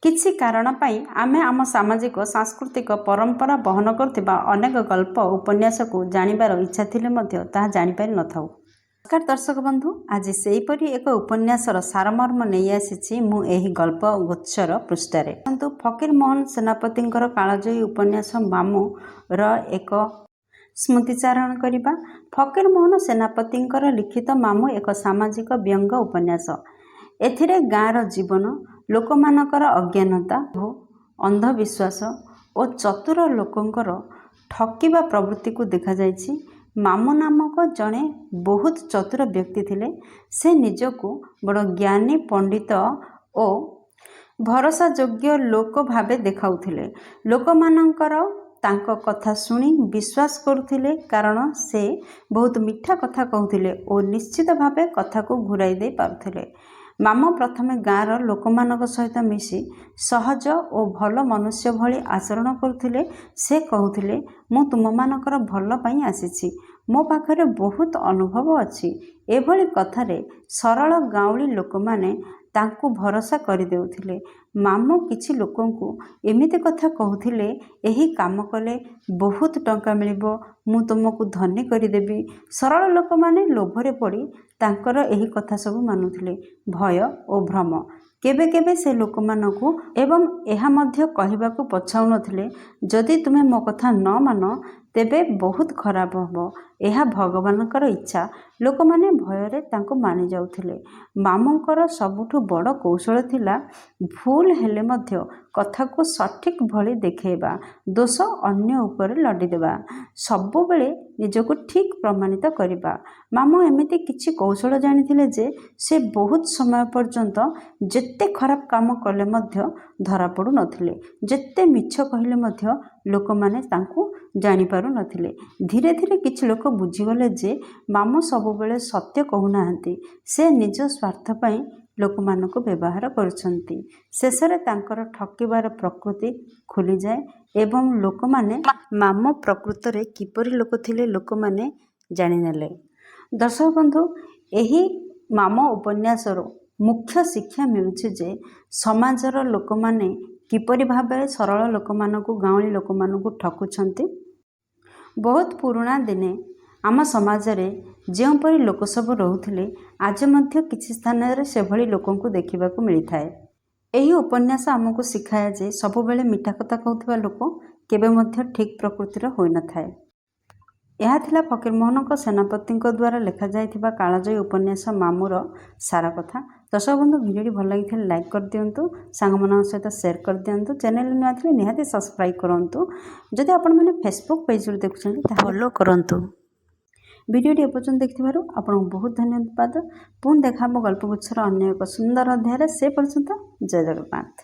କିଛି କାରଣ ପାଇଁ ଆମେ ଆମ ସାମାଜିକ ସାଂସ୍କୃତିକ ପରମ୍ପରା ବହନ କରୁଥିବା ଅନେକ ଗଳ୍ପ ଉପନ୍ୟାସକୁ ଜାଣିବାର ଇଚ୍ଛା ଥିଲେ ମଧ୍ୟ ତାହା ଜାଣିପାରି ନଥାଉ। ନମସ୍କାର ଦର୍ଶକ ବନ୍ଧୁ, ଆଜି ସେହିପରି ଏକ ଉପନ୍ୟାସର ସାରମର୍ମ ନେଇ ଆସିଛି ମୁଁ ଏହି ଗଳ୍ପ ଗୁଚ୍ଛର ପୃଷ୍ଠାରେ। କିନ୍ତୁ ଫକୀରମୋହନ ସେନାପତିଙ୍କର କାଳଜୟୀ ଉପନ୍ୟାସ ମାମୁଁର ଏକ ସ୍ମୃତିଚାରଣ କରିବା। ଫକୀରମୋହନ ସେନାପତିଙ୍କର ଲିଖିତ ମାମୁଁ ଏକ ସାମାଜିକ ବ୍ୟଙ୍ଗ ଉପନ୍ୟାସ। ଏଥିରେ ଗାଁର ଜୀବନ, ଲୋକମାନଙ୍କର ଅଜ୍ଞାନତା ଓ ଅନ୍ଧବିଶ୍ୱାସ ଓ ଚତୁର ଲୋକଙ୍କର ଠକିବା ପ୍ରବୃତ୍ତିକୁ ଦେଖାଯାଇଛି। ମାମୁଁ ନାମକ ଜଣେ ବହୁତ ଚତୁର ବ୍ୟକ୍ତି ଥିଲେ। ସେ ନିଜକୁ ବଡ଼ ଜ୍ଞାନୀ, ପଣ୍ଡିତ ଓ ଭରସାଯୋଗ୍ୟ ଲୋକ ଭାବେ ଦେଖାଉଥିଲେ। ଲୋକମାନଙ୍କର ତାଙ୍କ କଥା ଶୁଣି ବିଶ୍ୱାସ କରୁଥିଲେ, କାରଣ ସେ ବହୁତ ମିଠା କଥା କହୁଥିଲେ ଓ ନିଶ୍ଚିତ ଭାବେ କଥାକୁ ଘୂରାଇ ଦେଇ ପାରୁଥିଲେ। ମାମୁଁ ପ୍ରଥମେ ଗାଁର ଲୋକମାନଙ୍କ ସହିତ ମିଶି ସହଜ ଓ ଭଲ ମନୁଷ୍ୟ ଭଳି ଆଚରଣ କରୁଥିଲେ। ସେ କହୁଥିଲେ, ମୁଁ ତୁମମାନଙ୍କର ଭଲ ପାଇଁ ଆସିଛି, ମୋ ପାଖରେ ବହୁତ ଅନୁଭବ ଅଛି। ଏଭଳି କଥାରେ ସରଳ ଗାଉଁଳି ଲୋକମାନେ ତାଙ୍କୁ ଭରସା କରିଦେଉଥିଲେ। ମାମୁଁ କିଛି ଲୋକଙ୍କୁ ଏମିତି କଥା କହୁଥିଲେ, ଏହି କାମ କଲେ ବହୁତ ଟଙ୍କା ମିଳିବ, ମୁଁ ତୁମକୁ ଧନୀ କରିଦେବି। ସରଳ ଲୋକମାନେ ଲୋଭରେ ପଡ଼ି ତାଙ୍କର ଏହି କଥା ସବୁ ମାନୁଥିଲେ। ଭୟ ଓ ଭ୍ରମ କେବେ କେବେ ସେ ଲୋକମାନଙ୍କୁ ଏବଂ ଏହା ମଧ୍ୟ କହିବାକୁ ପଛାଉନଥିଲେ, ଯଦି ତୁମେ ମୋ କଥା ନ ମାନ ତେବେ ବହୁତ ଖରାପ ହେବ, ଏହା ଭଗବାନଙ୍କର ଇଚ୍ଛା। ଲୋକମାନେ ଭୟରେ ତାଙ୍କୁ ମାନି ଯାଉଥିଲେ। ମାମୁଁଙ୍କର ସବୁଠୁ ବଡ଼ କୌଶଳ ଥିଲା ଭୁଲ ହେଲେ ମଧ୍ୟ କଥାକୁ ସଠିକ୍ ଭଳି ଦେଖାଇବା, ଦୋଷ ଅନ୍ୟ ଉପରେ ଲଦିଦେବା, ସବୁବେଳେ ନିଜକୁ ଠିକ୍ ପ୍ରମାଣିତ କରିବା। ମାମୁଁ ଏମିତି କିଛି କୌଶଳ ଜାଣିଥିଲେ ଯେ ସେ ବହୁତ ସମୟ ପର୍ଯ୍ୟନ୍ତ ଯେତେ ଖରାପ କାମ କଲେ ମଧ୍ୟ ଧରାପଡ଼ୁନଥିଲେ। ଯେତେ ମିଛ କହିଲେ ମଧ୍ୟ ଲୋକମାନେ ତାଙ୍କୁ ଜାଣିପାରୁନଥିଲେ। ଧୀରେ ଧୀରେ କିଛି ଲୋକ ବୁଝିଗଲେ ଯେ ମାମୁଁ ସବୁବେଳେ ସତ୍ୟ କହୁନାହାନ୍ତି, ସେ ନିଜ ସ୍ୱାର୍ଥ ପାଇଁ ଲୋକମାନଙ୍କୁ ବ୍ୟବହାର କରୁଛନ୍ତି। ଶେଷରେ ତାଙ୍କର ଠକିବାର ପ୍ରକୃତି ଖୋଲିଯାଏ ଏବଂ ଲୋକମାନେ ମାମୁଁ ପ୍ରକୃତରେ କିପରି ଲୋକ ଥିଲେ ଲୋକମାନେ ଜାଣିନେଲେ। ଦର୍ଶକ ବନ୍ଧୁ, ଏହି ମାମୁଁ ଉପନ୍ୟାସରୁ ମୁଖ୍ୟ ଶିକ୍ଷା ମିଳୁଛି ଯେ ସମାଜର ଲୋକମାନେ କିପରି ଭାବରେ ସରଳ ଲୋକମାନଙ୍କୁ, ଗାଉଁଳି ଲୋକମାନଙ୍କୁ ଠକୁଛନ୍ତି। ବହୁତ ପୁରୁଣା ଦିନେ ଆମ ସମାଜରେ ଯେଉଁପରି ଲୋକ ସବୁ ରହୁଥିଲେ, ଆଜି ମଧ୍ୟ କିଛି ସ୍ଥାନରେ ସେଭଳି ଲୋକଙ୍କୁ ଦେଖିବାକୁ ମିଳିଥାଏ। ଏହି ଉପନ୍ୟାସ ଆମକୁ ଶିଖାଏ ଯେ ସବୁବେଳେ ମିଠା କଥା କହୁଥିବା ଲୋକ କେବେ ମଧ୍ୟ ଠିକ୍ ପ୍ରକୃତିର ହୋଇନଥାଏ। ଏହା ଥିଲା ଫକୀରମୋହନ ସେନାପତିଙ୍କ ଦ୍ୱାରା ଲେଖାଯାଇଥିବା କାଳଜୟୀ ଉପନ୍ୟାସ ମାମୁଁର ସାର କଥା। ଦର୍ଶକ ବନ୍ଧୁ, ଭିଡ଼ିଓଟି ଭଲ ଲାଗିଥିଲେ ଲାଇକ୍ କରିଦିଅନ୍ତୁ, ସାଙ୍ଗମାନଙ୍କ ସହିତ ସେୟାର କରିଦିଅନ୍ତୁ, ଚ୍ୟାନେଲ ନୂଆ ଥିଲେ ନିହାତି ସବସ୍କ୍ରାଇବ୍ କରନ୍ତୁ। ଯଦି ଆପଣମାନେ ଫେସବୁକ୍ ପେଜରୁ ଦେଖୁଛନ୍ତି ତାହା ଫଲୋ କରନ୍ତୁ। ଭିଡ଼ିଓଟି ଏପର୍ଯ୍ୟନ୍ତ ଦେଖିଥିବାରୁ ଆପଣଙ୍କୁ ବହୁତ ଧନ୍ୟବାଦ। ପୁଣି ଦେଖା ହେବ ଗଳ୍ପଗୁଚ୍ଛର ଅନ୍ୟ ଏକ ସୁନ୍ଦର ଅଧ୍ୟାୟରେ। ସେ ପର୍ଯ୍ୟନ୍ତ ଜୟ ଜଗନ୍ନାଥ।